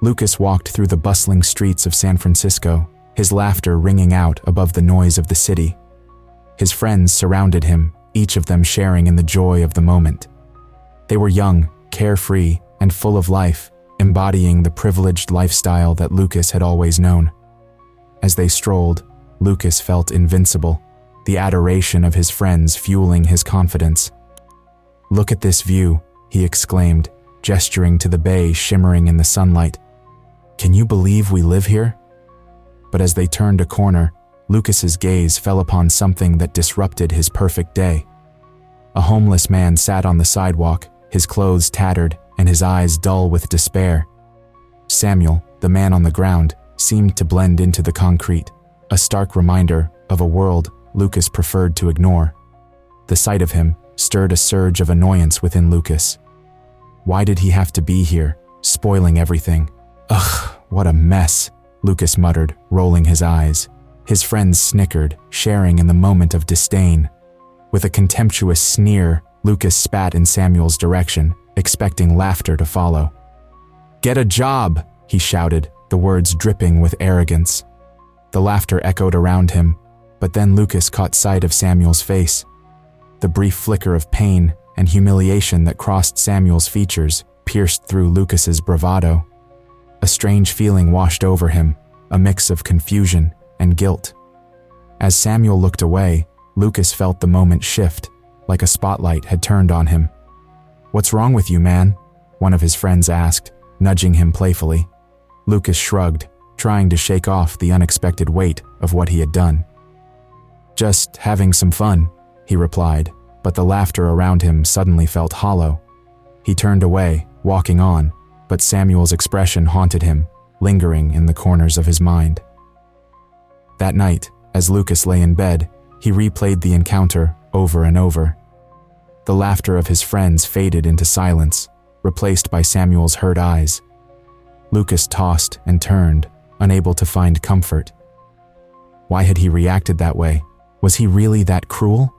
Lucas walked through the bustling streets of San Francisco, his laughter ringing out above the noise of the city. His friends surrounded him, each of them sharing in the joy of the moment. They were young, carefree, and full of life, embodying the privileged lifestyle that Lucas had always known. As they strolled, Lucas felt invincible, the adoration of his friends fueling his confidence. "Look at this view," he exclaimed, gesturing to the bay shimmering in the sunlight. "Can you believe we live here?" But as they turned a corner, Lucas's gaze fell upon something that disrupted his perfect day. A homeless man sat on the sidewalk, his clothes tattered and his eyes dull with despair. Samuel, the man on the ground, seemed to blend into the concrete, a stark reminder of a world Lucas preferred to ignore. The sight of him stirred a surge of annoyance within Lucas. Why did he have to be here, spoiling everything? "Ugh, what a mess," Lucas muttered, rolling his eyes. His friends snickered, sharing in the moment of disdain. With a contemptuous sneer, Lucas spat in Samuel's direction, expecting laughter to follow. "Get a job," he shouted, the words dripping with arrogance. The laughter echoed around him, but then Lucas caught sight of Samuel's face. The brief flicker of pain and humiliation that crossed Samuel's features pierced through Lucas's bravado. A strange feeling washed over him, a mix of confusion and guilt. As Samuel looked away, Lucas felt the moment shift, like a spotlight had turned on him. "What's wrong with you, man?" one of his friends asked, nudging him playfully. Lucas shrugged, trying to shake off the unexpected weight of what he had done. "Just having some fun," he replied, but the laughter around him suddenly felt hollow. He turned away, walking on, but Samuel's expression haunted him, lingering in the corners of his mind. That night, as Lucas lay in bed, he replayed the encounter over and over. The laughter of his friends faded into silence, replaced by Samuel's hurt eyes. Lucas tossed and turned, unable to find comfort. Why had he reacted that way? Was he really that cruel?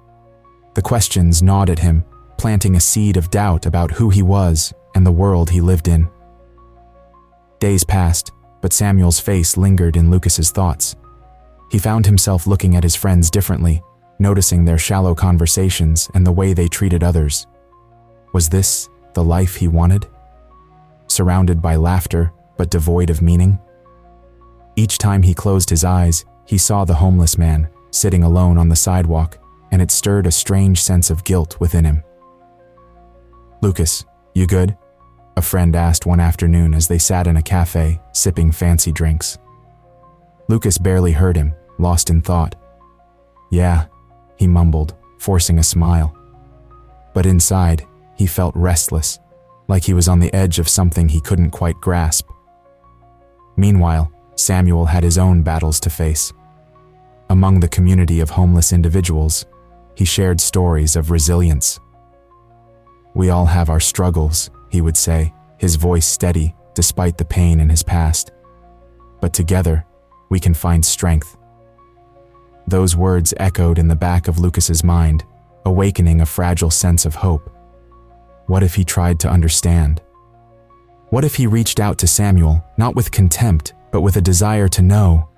The questions gnawed at him, planting a seed of doubt about who he was and the world he lived in. Days passed, but Samuel's face lingered in Lucas's thoughts. He found himself looking at his friends differently, noticing their shallow conversations and the way they treated others. Was this the life he wanted? Surrounded by laughter, but devoid of meaning? Each time he closed his eyes, he saw the homeless man, sitting alone on the sidewalk, and it stirred a strange sense of guilt within him. "Lucas, you good?" a friend asked one afternoon as they sat in a cafe, sipping fancy drinks. Lucas barely heard him, lost in thought. "Yeah," he mumbled, forcing a smile. But inside, he felt restless, like he was on the edge of something he couldn't quite grasp. Meanwhile, Samuel had his own battles to face. Among the community of homeless individuals, he shared stories of resilience. "We all have our struggles," he would say, his voice steady despite the pain in his past. "But together, we can find strength." Those words echoed in the back of Lucas's mind, awakening a fragile sense of hope. What if he tried to understand? What if he reached out to Samuel, not with contempt, but with a desire to know?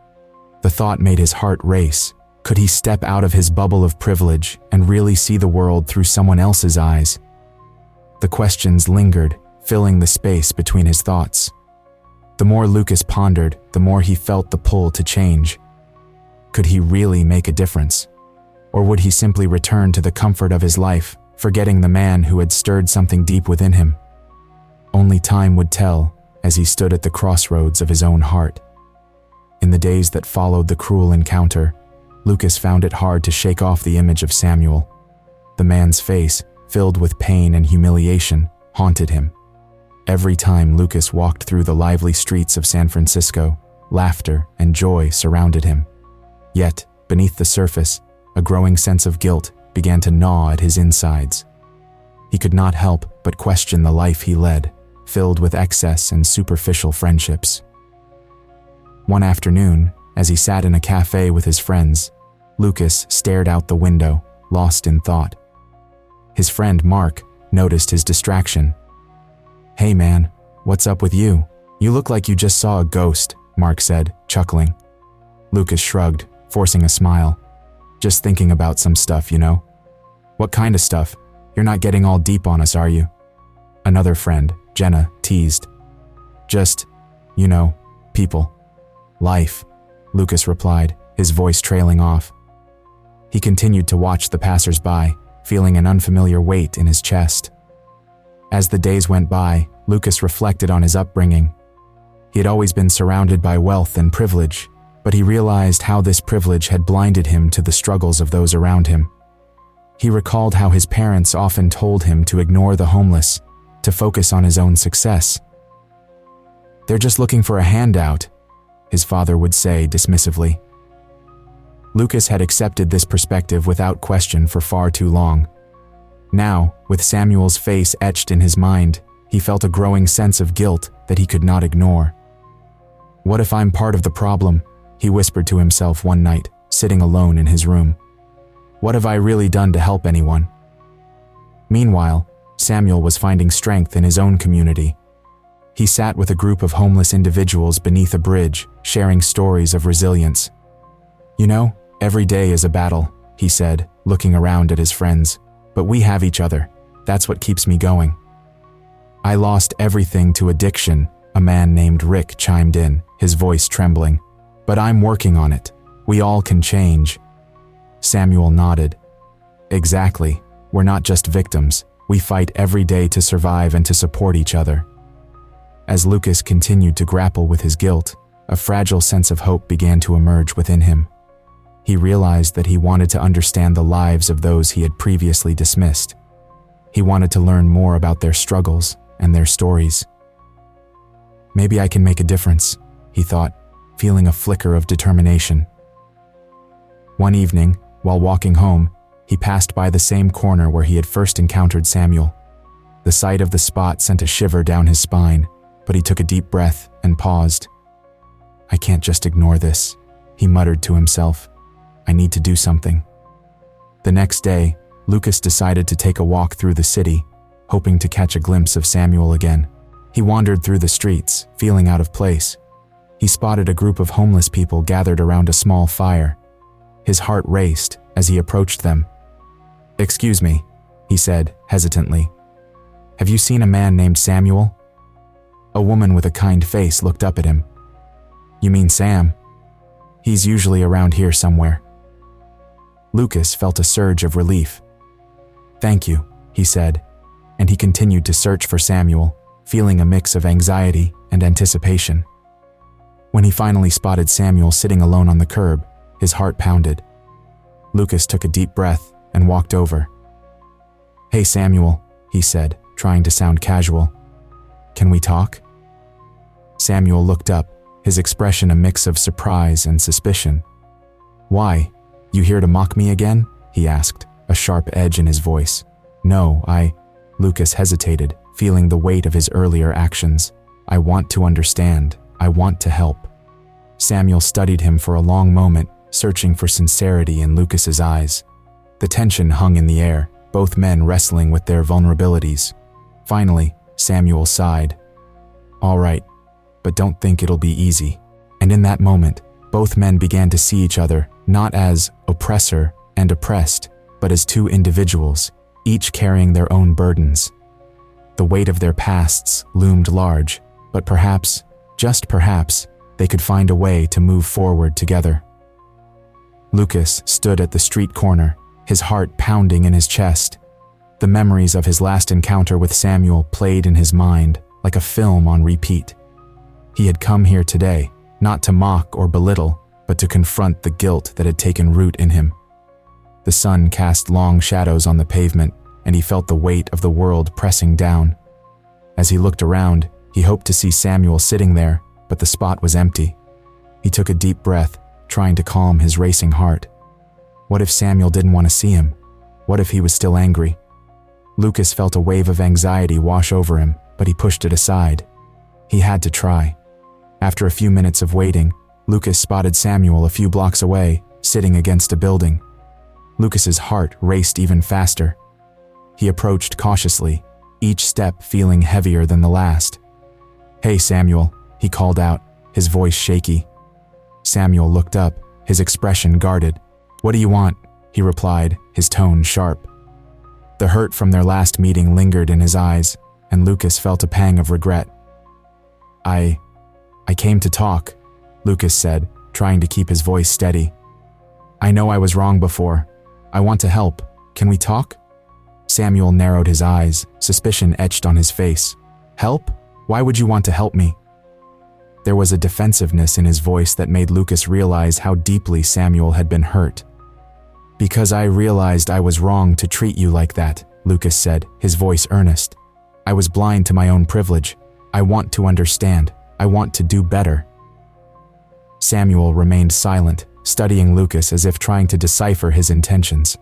The thought made his heart race. Could he step out of his bubble of privilege and really see the world through someone else's eyes? The questions lingered, filling the space between his thoughts. The more Lucas pondered, the more he felt the pull to change. Could he really make a difference? Or would he simply return to the comfort of his life, forgetting the man who had stirred something deep within him? Only time would tell as he stood at the crossroads of his own heart. In the days that followed the cruel encounter, Lucas found it hard to shake off the image of Samuel. The man's face, filled with pain and humiliation, haunted him. Every time Lucas walked through the lively streets of San Francisco, laughter and joy surrounded him. Yet, beneath the surface, a growing sense of guilt began to gnaw at his insides. He could not help but question the life he led, filled with excess and superficial friendships. One afternoon, as he sat in a cafe with his friends, Lucas stared out the window, lost in thought. His friend Mark noticed his distraction. "Hey man, what's up with you? "You look like you just saw a ghost," Mark said, chuckling. Lucas shrugged, forcing a smile. "Just thinking about some stuff, you know." "What kind of stuff? You're not getting all deep on us, are you?" Another friend, Jenna, teased. "Just, you know, people. Life," Lucas replied, his voice trailing off. He continued to watch the passers-by, feeling an unfamiliar weight in his chest. As the days went by, Lucas reflected on his upbringing. He had always been surrounded by wealth and privilege, but he realized how this privilege had blinded him to the struggles of those around him. He recalled how his parents often told him to ignore the homeless, to focus on his own success. "They're just looking for a handout," his father would say dismissively. Lucas had accepted this perspective without question for far too long. Now, with Samuel's face etched in his mind, he felt a growing sense of guilt that he could not ignore. "What if I'm part of the problem?" he whispered to himself one night, sitting alone in his room. "What have I really done to help anyone?" Meanwhile, Samuel was finding strength in his own community. He sat with a group of homeless individuals beneath a bridge, sharing stories of resilience. "You know, every day is a battle," he said, looking around at his friends. "But we have each other. That's what keeps me going." "I lost everything to addiction," a man named Rick chimed in, his voice trembling. "But I'm working on it. We all can change." Samuel nodded. "Exactly. We're not just victims. We fight every day to survive and to support each other." As Lucas continued to grapple with his guilt, a fragile sense of hope began to emerge within him. He realized that he wanted to understand the lives of those he had previously dismissed. He wanted to learn more about their struggles and their stories. "Maybe I can make a difference," he thought, feeling a flicker of determination. One evening, while walking home, he passed by the same corner where he had first encountered Samuel. The sight of the spot sent a shiver down his spine, but he took a deep breath and paused. "I can't just ignore this," he muttered to himself. "I need to do something." The next day, Lucas decided to take a walk through the city, hoping to catch a glimpse of Samuel again. He wandered through the streets, feeling out of place. He spotted a group of homeless people gathered around a small fire. His heart raced as he approached them. "Excuse me," he said hesitantly. "Have you seen a man named Samuel?" A woman with a kind face looked up at him. "You mean Sam? He's usually around here somewhere." Lucas felt a surge of relief. "Thank you," he said, and he continued to search for Samuel, feeling a mix of anxiety and anticipation. When he finally spotted Samuel sitting alone on the curb, his heart pounded. Lucas took a deep breath and walked over. "Hey Samuel," he said, trying to sound casual. "Can we talk?" Samuel looked up, his expression a mix of surprise and suspicion. "Why? You here to mock me again?" he asked, a sharp edge in his voice. "No, Lucas hesitated, feeling the weight of his earlier actions. "I want to understand. I want to help." Samuel studied him for a long moment, searching for sincerity in Lucas's eyes. The tension hung in the air, both men wrestling with their vulnerabilities. Finally, Samuel sighed. "All right, but don't think it'll be easy." And in that moment, both men began to see each other not as oppressor and oppressed, but as two individuals, each carrying their own burdens. The weight of their pasts loomed large, but perhaps, just perhaps, they could find a way to move forward together. Lucas stood at the street corner, his heart pounding in his chest. The memories of his last encounter with Samuel played in his mind like a film on repeat. He had come here today, not to mock or belittle, but to confront the guilt that had taken root in him. The sun cast long shadows on the pavement, and he felt the weight of the world pressing down. As he looked around, he hoped to see Samuel sitting there, but the spot was empty. He took a deep breath, trying to calm his racing heart. What if Samuel didn't want to see him? What if he was still angry? Lucas felt a wave of anxiety wash over him, but he pushed it aside. He had to try. After a few minutes of waiting, Lucas spotted Samuel a few blocks away, sitting against a building. Lucas's heart raced even faster. He approached cautiously, each step feeling heavier than the last. "Hey Samuel," he called out, his voice shaky. Samuel looked up, his expression guarded. "What do you want?" he replied, his tone sharp. The hurt from their last meeting lingered in his eyes, and Lucas felt a pang of regret. I came to talk," Lucas said, trying to keep his voice steady. "I know I was wrong before. I want to help. Can we talk?" Samuel narrowed his eyes, suspicion etched on his face. "Help? Why would you want to help me?" There was a defensiveness in his voice that made Lucas realize how deeply Samuel had been hurt. "Because I realized I was wrong to treat you like that," Lucas said, his voice earnest. "I was blind to my own privilege. I want to understand. I want to do better." Samuel remained silent, studying Lucas as if trying to decipher his intentions.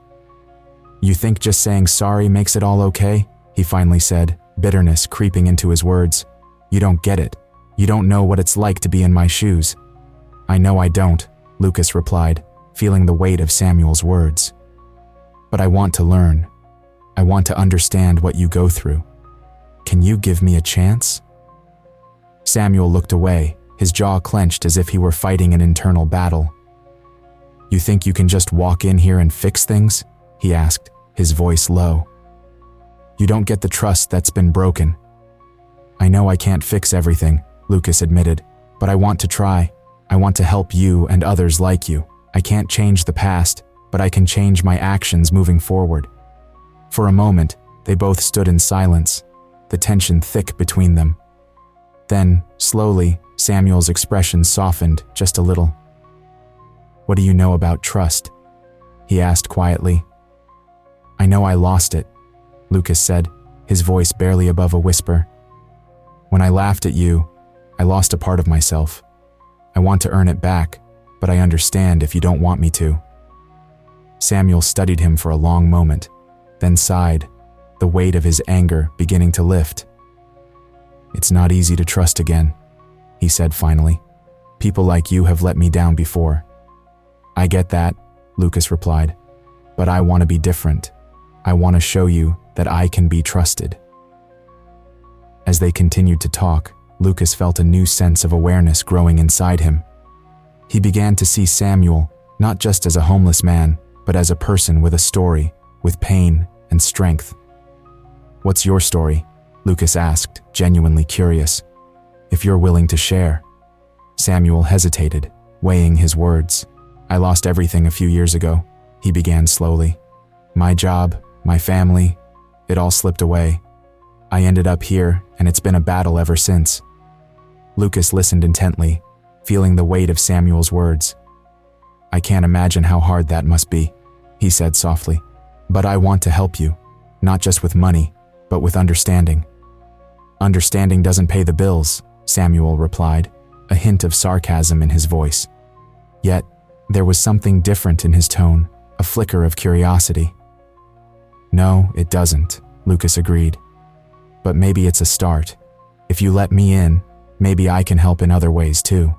"You think just saying sorry makes it all okay?" he finally said, bitterness creeping into his words. "You don't get it. You don't know what it's like to be in my shoes." "I know I don't," Lucas replied, feeling the weight of Samuel's words. "But I want to learn. I want to understand what you go through. Can you give me a chance?" Samuel looked away, his jaw clenched as if he were fighting an internal battle. "You think you can just walk in here and fix things?" he asked, his voice low. "You don't get the trust that's been broken." "I know I can't fix everything," Lucas admitted, "but I want to try. I want to help you and others like you. I can't change the past, but I can change my actions moving forward." For a moment, they both stood in silence, the tension thick between them. Then, slowly, Samuel's expression softened just a little. "What do you know about trust?" he asked quietly. "I know I lost it," Lucas said, his voice barely above a whisper. "When I laughed at you, I lost a part of myself. I want to earn it back, but I understand if you don't want me to." Samuel studied him for a long moment, then sighed, the weight of his anger beginning to lift. "It's not easy to trust again," he said finally. "People like you have let me down before." "I get that," Lucas replied, "but I want to be different. I want to show you that I can be trusted." As they continued to talk, Lucas felt a new sense of awareness growing inside him. He began to see Samuel not just as a homeless man, but as a person with a story, with pain and strength. "What's your story?" Lucas asked, genuinely curious. "If you're willing to share." Samuel hesitated, weighing his words. "I lost everything a few years ago," he began slowly. "My job, my family, it all slipped away. I ended up here, and it's been a battle ever since." Lucas listened intently, feeling the weight of Samuel's words. "I can't imagine how hard that must be," he said softly. "But I want to help you, not just with money, but with understanding." "Understanding doesn't pay the bills," Samuel replied, a hint of sarcasm in his voice. Yet, there was something different in his tone, a flicker of curiosity. "No, it doesn't," Lucas agreed. "But maybe it's a start. If you let me in, maybe I can help in other ways too."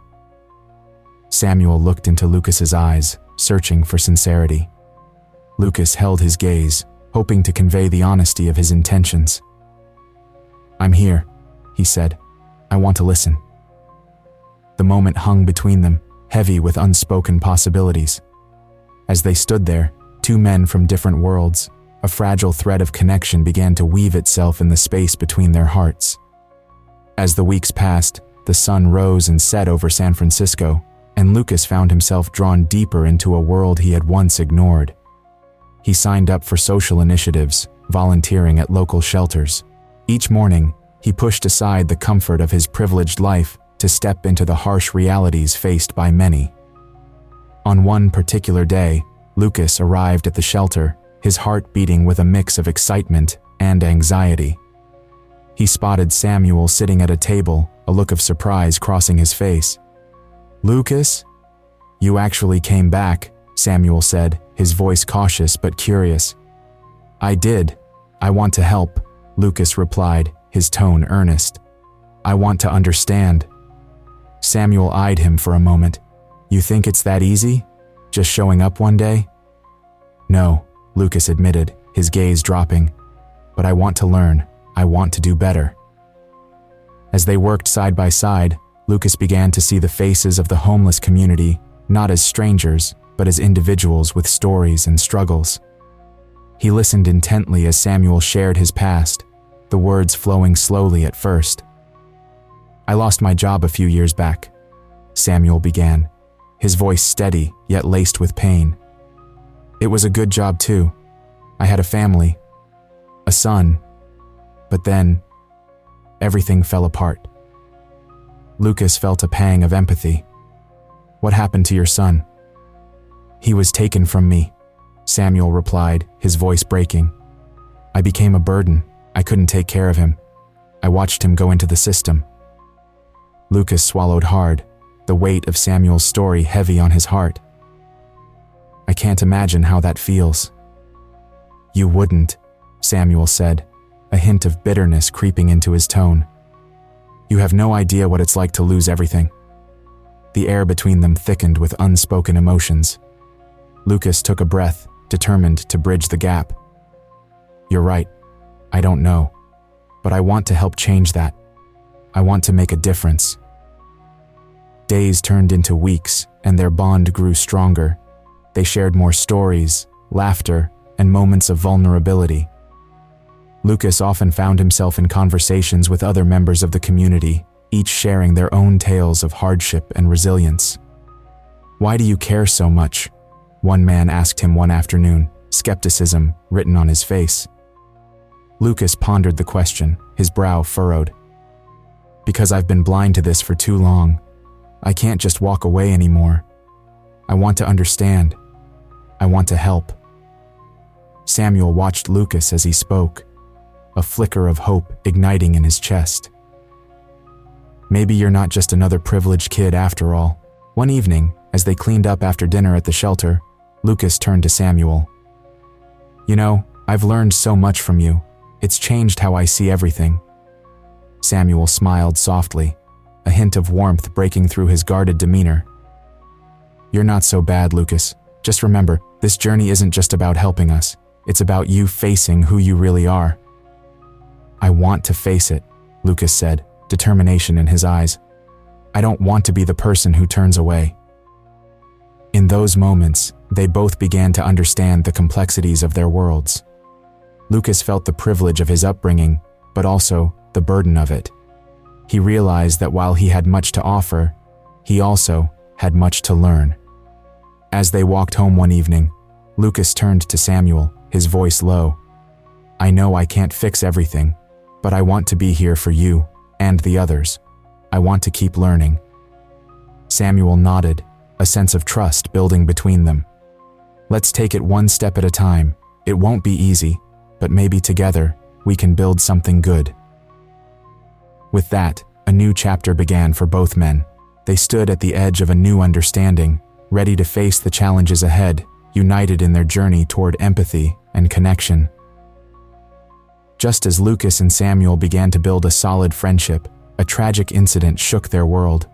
Samuel looked into Lucas's eyes, searching for sincerity. Lucas held his gaze, hoping to convey the honesty of his intentions. "I'm here," he said. "I want to listen." The moment hung between them, heavy with unspoken possibilities. As they stood there, two men from different worlds, a fragile thread of connection began to weave itself in the space between their hearts. As the weeks passed, the sun rose and set over San Francisco, and Lucas found himself drawn deeper into a world he had once ignored. He signed up for social initiatives, volunteering at local shelters. Each morning, he pushed aside the comfort of his privileged life to step into the harsh realities faced by many. On one particular day, Lucas arrived at the shelter, his heart beating with a mix of excitement and anxiety. He spotted Samuel sitting at a table, a look of surprise crossing his face. "Lucas? You actually came back," Samuel said, his voice cautious but curious. "I did. I want to help," Lucas replied, his tone earnest. "I want to understand." Samuel eyed him for a moment. "You think it's that easy? Just showing up one day?" "No," Lucas admitted, his gaze dropping. "But I want to learn. I want to do better." As they worked side by side, Lucas began to see the faces of the homeless community, not as strangers, but as individuals with stories and struggles. He listened intently as Samuel shared his past, the words flowing slowly at first. "I lost my job a few years back," Samuel began, his voice steady yet laced with pain. "It was a good job too. I had a family, a son, but then everything fell apart." Lucas felt a pang of empathy. "What happened to your son?" "He was taken from me," Samuel replied, his voice breaking. "I became a burden. I couldn't take care of him. I watched him go into the system." Lucas swallowed hard, the weight of Samuel's story heavy on his heart. "I can't imagine how that feels." "You wouldn't," Samuel said, a hint of bitterness creeping into his tone. "You have no idea what it's like to lose everything." The air between them thickened with unspoken emotions. Lucas took a breath, determined to bridge the gap. "You're right. I don't know. But I want to help change that. I want to make a difference." Days turned into weeks, and their bond grew stronger. They shared more stories, laughter, and moments of vulnerability. Lucas often found himself in conversations with other members of the community, each sharing their own tales of hardship and resilience. "Why do you care so much?" one man asked him one afternoon, skepticism written on his face. Lucas pondered the question, his brow furrowed. "Because I've been blind to this for too long. I can't just walk away anymore. I want to understand. I want to help." Samuel watched Lucas as he spoke, a flicker of hope igniting in his chest. "Maybe you're not just another privileged kid after all." One evening, as they cleaned up after dinner at the shelter, Lucas turned to Samuel. "You know, I've learned so much from you. It's changed how I see everything." Samuel smiled softly, a hint of warmth breaking through his guarded demeanor. "You're not so bad, Lucas. Just remember, this journey isn't just about helping us. It's about you facing who you really are." "I want to face it," Lucas said, determination in his eyes. "I don't want to be the person who turns away." In those moments, they both began to understand the complexities of their worlds. Lucas felt the privilege of his upbringing, but also the burden of it. He realized that while he had much to offer, he also had much to learn. As they walked home one evening, Lucas turned to Samuel, his voice low. "I know I can't fix everything, but I want to be here for you and the others. I want to keep learning." Samuel nodded, a sense of trust building between them. "Let's take it one step at a time. It won't be easy, but maybe together we can build something good." With that, a new chapter began for both men. They stood at the edge of a new understanding, ready to face the challenges ahead, united in their journey toward empathy and connection. Just as Lucas and Samuel began to build a solid friendship, a tragic incident shook their world.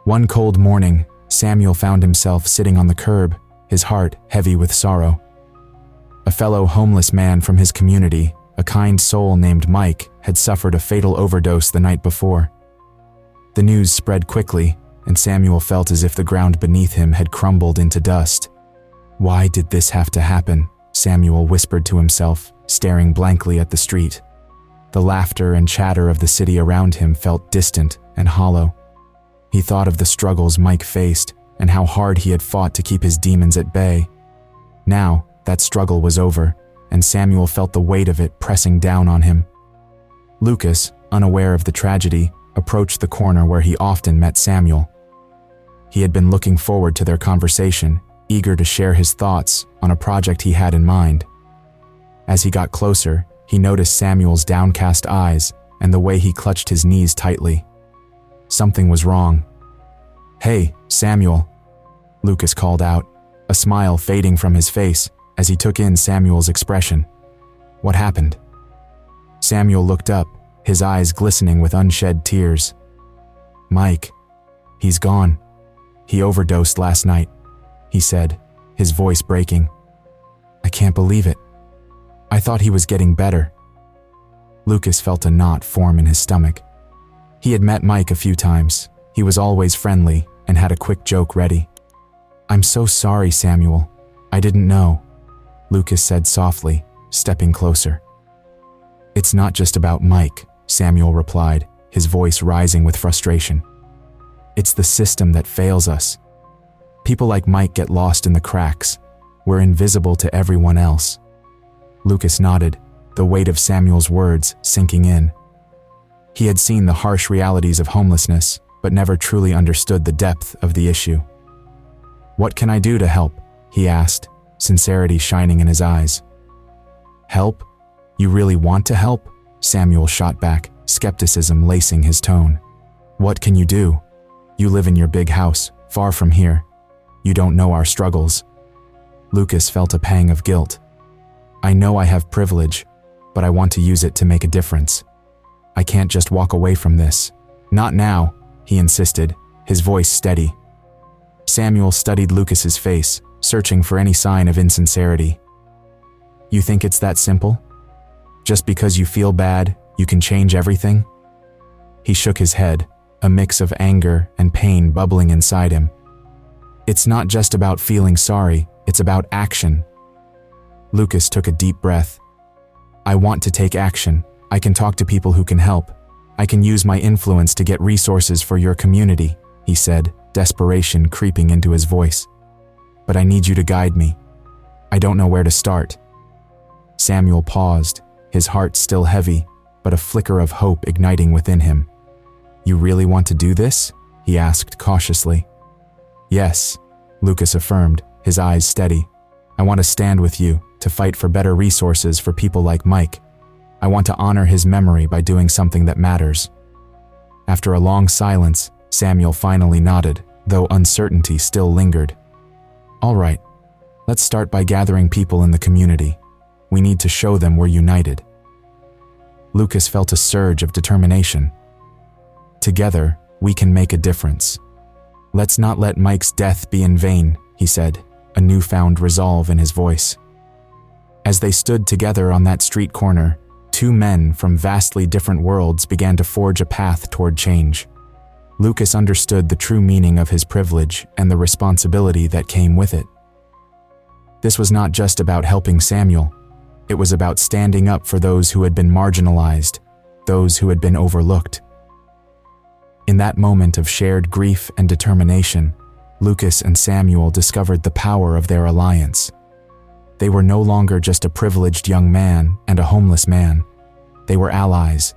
One cold morning, Samuel found himself sitting on the curb, his heart heavy with sorrow. A fellow homeless man from his community, a kind soul named Mike, had suffered a fatal overdose the night before. The news spread quickly, and Samuel felt as if the ground beneath him had crumbled into dust. "Why did this have to happen?" Samuel whispered to himself, staring blankly at the street. The laughter and chatter of the city around him felt distant and hollow. He thought of the struggles Mike faced and how hard he had fought to keep his demons at bay. Now, that struggle was over, and Samuel felt the weight of it pressing down on him. Lucas, unaware of the tragedy, approached the corner where he often met Samuel. He had been looking forward to their conversation, eager to share his thoughts on a project he had in mind. As he got closer, he noticed Samuel's downcast eyes and the way he clutched his knees tightly. Something was wrong. "Hey, Samuel," Lucas called out, a smile fading from his face as he took in Samuel's expression. "What happened?" Samuel looked up, his eyes glistening with unshed tears. "Mike, he's gone. He overdosed last night," he said, his voice breaking. "I can't believe it. I thought he was getting better." Lucas felt a knot form in his stomach. He had met Mike a few times, He was always friendly and had a quick joke ready. "I'm so sorry, Samuel. I didn't know," Lucas said softly, stepping closer. "It's not just about Mike," Samuel replied, his voice rising with frustration. "It's the system that fails us. People like Mike get lost in the cracks. We're invisible to everyone else." Lucas nodded, the weight of Samuel's words sinking in. He had seen the harsh realities of homelessness, but never truly understood the depth of the issue. "What can I do to help?" he asked, sincerity shining in his eyes. "Help? You really want to help?" Samuel shot back, skepticism lacing his tone. "What can you do? You live in your big house, far from here. You don't know our struggles." Lucas felt a pang of guilt. "I know I have privilege, but I want to use it to make a difference. I can't just walk away from this. Not now," he insisted, his voice steady. Samuel studied Lucas's face, searching for any sign of insincerity. "You think it's that simple? Just because you feel bad, you can change everything?" He shook his head, a mix of anger and pain bubbling inside him. "It's not just about feeling sorry, it's about action." Lucas took a deep breath. "I want to take action. I can talk to people who can help. I can use my influence to get resources for your community," he said, desperation creeping into his voice. "But I need you to guide me. I don't know where to start." Samuel paused, his heart still heavy, but a flicker of hope igniting within him. "You really want to do this?" he asked cautiously. "Yes," Lucas affirmed, his eyes steady. "I want to stand with you, to fight for better resources for people like Mike. I want to honor his memory by doing something that matters." After a long silence, Samuel finally nodded, though uncertainty still lingered. "All right, let's start by gathering people in the community. We need to show them we're united." Lucas felt a surge of determination. "Together, we can make a difference. Let's not let Mike's death be in vain," he said, a newfound resolve in his voice. As they stood together on that street corner, two men from vastly different worlds began to forge a path toward change. Lucas understood the true meaning of his privilege and the responsibility that came with it. This was not just about helping Samuel. It was about standing up for those who had been marginalized, those who had been overlooked. In that moment of shared grief and determination, Lucas and Samuel discovered the power of their alliance. They were no longer just a privileged young man and a homeless man. They were allies,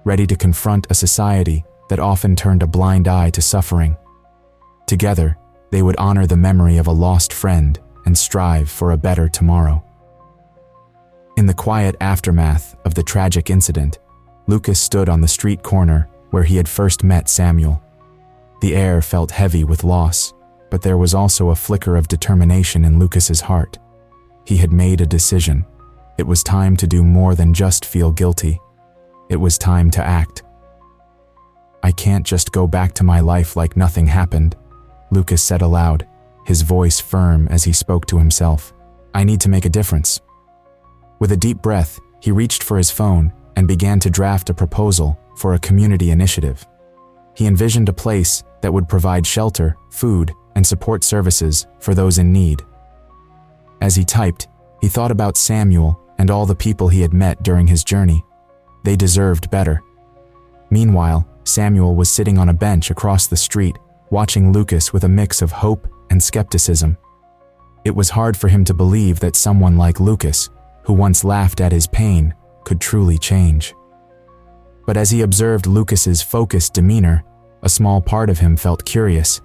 ready to confront a society that often turned a blind eye to suffering. Together, they would honor the memory of a lost friend and strive for a better tomorrow. In the quiet aftermath of the tragic incident, Lucas stood on the street corner where he had first met Samuel. The air felt heavy with loss, but there was also a flicker of determination in Lucas's heart. He had made a decision. It was time to do more than just feel guilty. It was time to act. "I can't just go back to my life like nothing happened," Lucas said aloud, his voice firm as he spoke to himself. "I need to make a difference." With a deep breath, he reached for his phone and began to draft a proposal for a community initiative. He envisioned a place that would provide shelter, food, and support services for those in need. As he typed, he thought about Samuel and all the people he had met during his journey. They deserved better. Meanwhile, Samuel was sitting on a bench across the street, watching Lucas with a mix of hope and skepticism. It was hard for him to believe that someone like Lucas, who once laughed at his pain, could truly change. But as he observed Lucas's focused demeanor, a small part of him felt curious.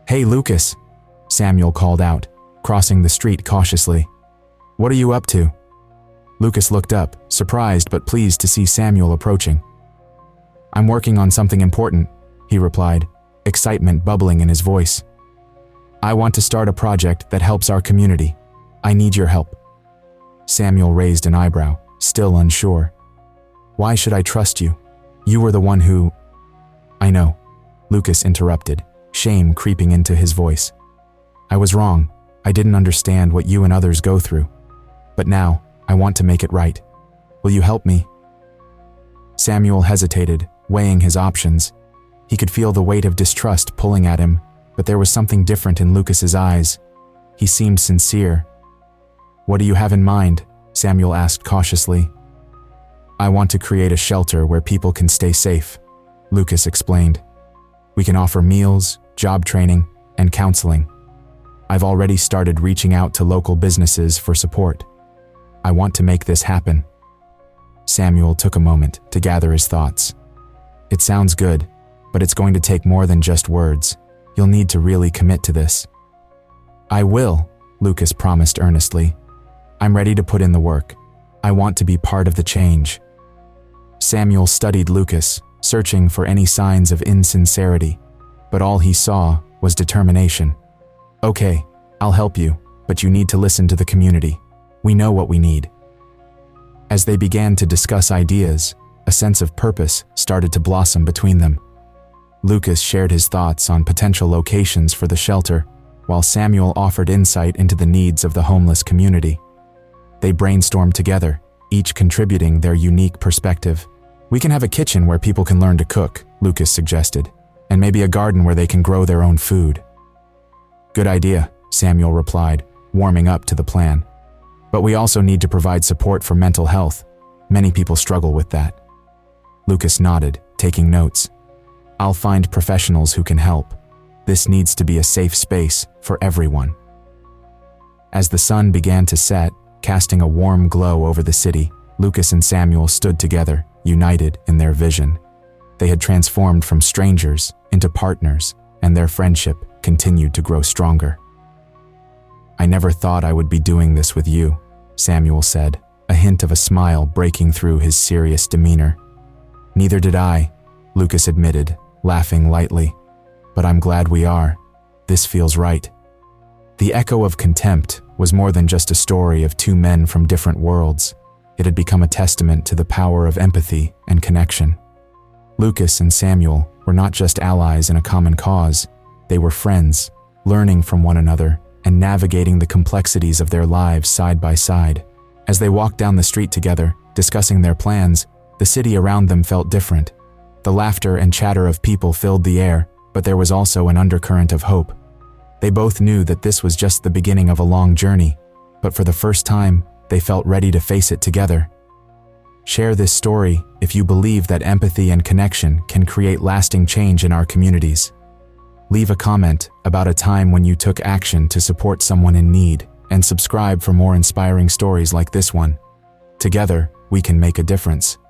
"Hey, Lucas," Samuel called out, crossing the street cautiously. "What are you up to?" Lucas looked up, surprised but pleased to see Samuel approaching. "I'm working on something important," he replied, excitement bubbling in his voice. "I want to start a project that helps our community. I need your help." Samuel raised an eyebrow, still unsure. "Why should I trust you? You were the one who—" "I know," Lucas interrupted, shame creeping into his voice. "I was wrong. I didn't understand what you and others go through. But now, I want to make it right. Will you help me?" Samuel hesitated, weighing his options. He could feel the weight of distrust pulling at him, but there was something different in Lucas's eyes. He seemed sincere. "What do you have in mind?" Samuel asked cautiously. "I want to create a shelter where people can stay safe," Lucas explained. "We can offer meals, job training, and counseling. I've already started reaching out to local businesses for support. I want to make this happen." Samuel took a moment to gather his thoughts. "It sounds good, but it's going to take more than just words. You'll need to really commit to this." "I will," Lucas promised earnestly. "I'm ready to put in the work. I want to be part of the change." Samuel studied Lucas, searching for any signs of insincerity, but all he saw was determination. "Okay, I'll help you, but you need to listen to the community. We know what we need." As they began to discuss ideas, a sense of purpose started to blossom between them. Lucas shared his thoughts on potential locations for the shelter, while Samuel offered insight into the needs of the homeless community. They brainstormed together, each contributing their unique perspective. "We can have a kitchen where people can learn to cook," Lucas suggested, "and maybe a garden where they can grow their own food." "Good idea," Samuel replied, warming up to the plan. "But we also need to provide support for mental health. Many people struggle with that." Lucas nodded, taking notes. "I'll find professionals who can help. This needs to be a safe space for everyone." As the sun began to set, casting a warm glow over the city, Lucas and Samuel stood together, united in their vision. They had transformed from strangers into partners, and their friendship continued to grow stronger. "I never thought I would be doing this with you," Samuel said, a hint of a smile breaking through his serious demeanor. "Neither did I," Lucas admitted, laughing lightly. "But I'm glad we are. This feels right." The echo of contempt was more than just a story of two men from different worlds. It had become a testament to the power of empathy and connection. Lucas and Samuel were not just allies in a common cause. They were friends, learning from one another and navigating the complexities of their lives side by side. As they walked down the street together, discussing their plans, the city around them felt different. The laughter and chatter of people filled the air, but there was also an undercurrent of hope. They both knew that this was just the beginning of a long journey, but for the first time, they felt ready to face it together. Share this story if you believe that empathy and connection can create lasting change in our communities. Leave a comment about a time when you took action to support someone in need, and subscribe for more inspiring stories like this one. Together, we can make a difference.